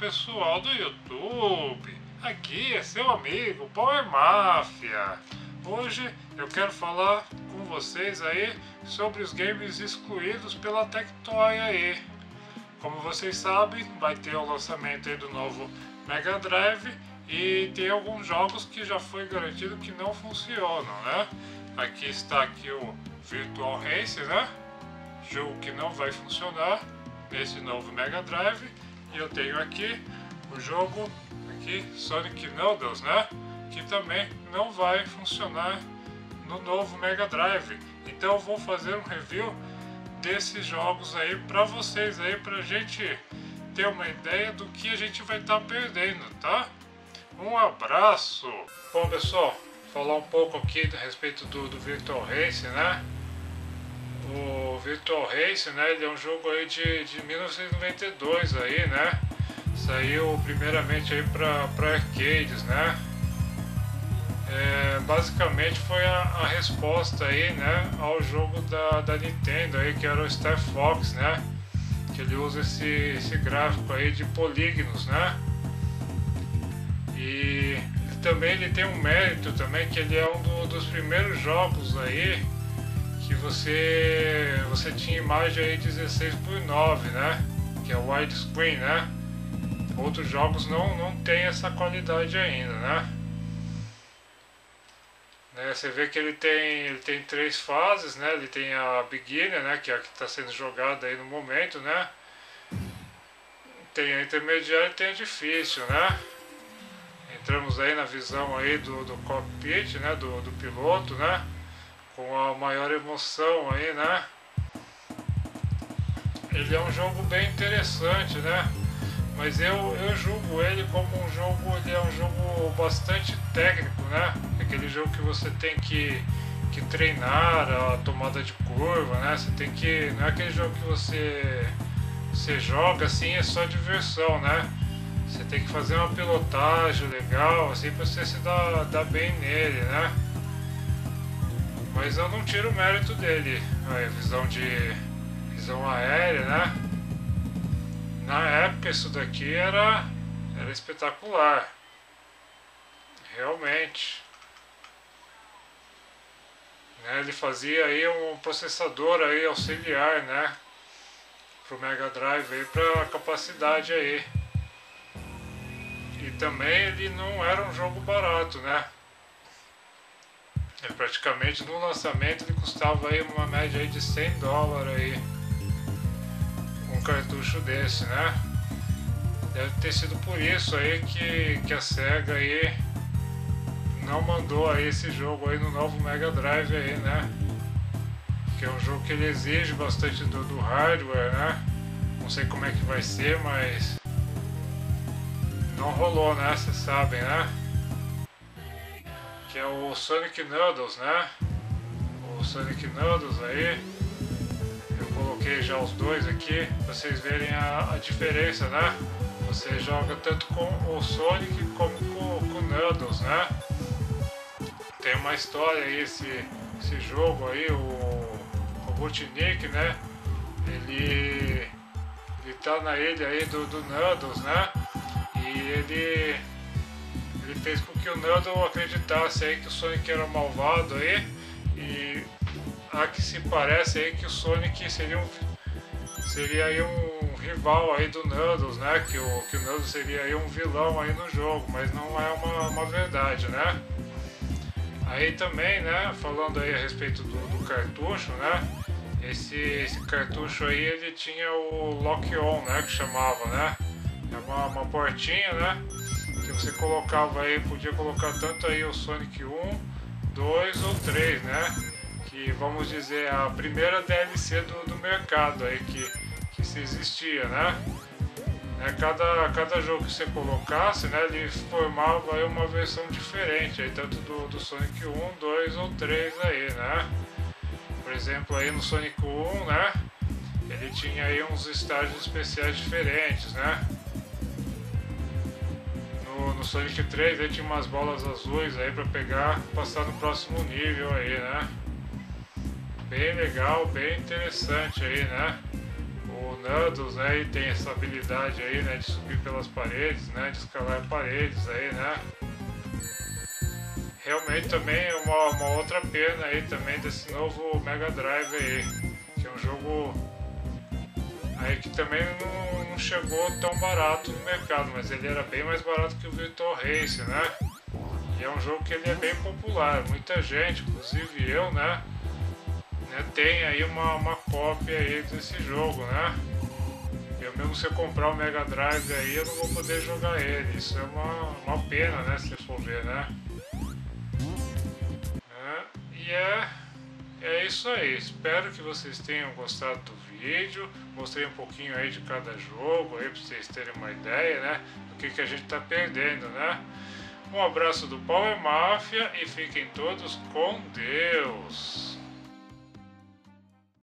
pessoal do YouTube, aqui é seu amigo Power Mafia. Hoje eu quero falar com vocês aí sobre os games excluídos pela Tectoy aí. Como vocês sabem, vai ter o lançamento aí do novo Mega Drive e tem alguns jogos que já foi garantido que não funcionam, né? Aqui está aqui o Virtual Race, né? Jogo que não vai funcionar nesse novo Mega Drive. E eu tenho aqui o jogo aqui Sonic Noodles, né? Que também não vai funcionar no novo Mega Drive. Então eu vou fazer um review desses jogos aí para vocês aí, pra gente ter uma ideia do que a gente vai estar perdendo, tá? Um abraço! Bom, pessoal, falar um pouco aqui a respeito do Virtual Race, né? O Virtual Race, né, ele é um jogo aí de 1992 aí, né? Saiu primeiramente aí para arcades, né? Basicamente foi a resposta aí, né, ao jogo da Nintendo aí, que era o Star Fox, né? Que ele usa esse gráfico aí de polígonos, né? E também ele tem um mérito também, que ele é um dos primeiros jogos aí que você tinha imagem aí 16:9, né? Que é o widescreen, né? Outros jogos não tem essa qualidade ainda, né? Você vê que ele tem 3 fases, né? Ele tem a beginner, né? Que é a que está sendo jogada aí no momento, né? Tem a intermediária e tem a difícil, né? Entramos aí na visão aí do cockpit, né? Do piloto, né? Com a maior emoção aí, né? Ele é um jogo bem interessante, né? Mas eu julgo ele como um jogo, ele é um jogo bastante técnico, né? Aquele jogo que você tem que treinar a tomada de curva, né? Você tem que, não é aquele jogo que você joga assim, é só diversão, né? Você tem que fazer uma pilotagem legal, assim, pra você se dar bem nele, né? Mas eu não tiro o mérito dele. Aí, visão aérea, né? Na época isso daqui era espetacular. Realmente. Né? Ele fazia aí um processador aí auxiliar, né? Pro Mega Drive aí, pra capacidade aí. E também ele não era um jogo barato, né? Praticamente no lançamento ele custava aí uma média aí de $100 aí, um cartucho desse, né? Deve ter sido por isso aí que a Sega aí não mandou aí esse jogo aí no novo Mega Drive aí, né? Que é um jogo que ele exige bastante do hardware, né? Não sei como é que vai ser, mas não rolou, né? Vocês sabem, né? Que é o Sonic Noodles, né? O Sonic Noodles aí. Eu coloquei já os dois aqui pra vocês verem a diferença, né? Você joga tanto com o Sonic como com o Noodles, né? Tem uma história aí esse jogo aí, o Robotnik, né? Ele tá na ilha aí do Noodles, né? E ele fez com que o Noodle acreditasse aí que o Sonic era malvado aí, e a que se parece aí que o Sonic seria aí um rival aí do Noodles, né? Que o Noodles seria aí um vilão aí no jogo, mas não é uma verdade, né? Aí também, né? Falando aí a respeito do cartucho, né? Esse cartucho aí ele tinha o lock-on, né? Que chamava, né? É uma portinha, né? Que você colocava aí, podia colocar tanto aí o Sonic 1, 2 ou 3, né? Que vamos dizer a primeira DLC do mercado aí que se existia, né? Cada jogo que você colocasse, né, ele formava aí uma versão diferente, aí, tanto do Sonic 1, 2 ou 3 aí, né? Por exemplo, aí no Sonic 1, né? Ele tinha aí uns estágios especiais diferentes, né? No Sonic 3 ele tinha umas bolas azuis aí pra pegar, passar no próximo nível aí, né? Bem legal, bem interessante aí, né? O Knuckles aí tem essa habilidade aí, né, de subir pelas paredes, né, de escalar paredes aí, né. Realmente também uma outra pena aí também desse novo Mega Drive aí, que é um jogo aí que também não chegou tão barato no mercado, mas ele era bem mais barato que o Virtual Race, né. E é um jogo que ele é bem popular, muita gente, inclusive eu, né, tem aí uma cópia aí desse jogo, né. Eu mesmo se eu comprar o Mega Drive aí, eu não vou poder jogar ele. Isso é uma pena, né, se for ver, né. E é isso aí. Espero que vocês tenham gostado do vídeo. Mostrei um pouquinho aí de cada jogo aí, pra vocês terem uma ideia, né, do que a gente tá perdendo, né. Um abraço do Power Máfia e fiquem todos com Deus.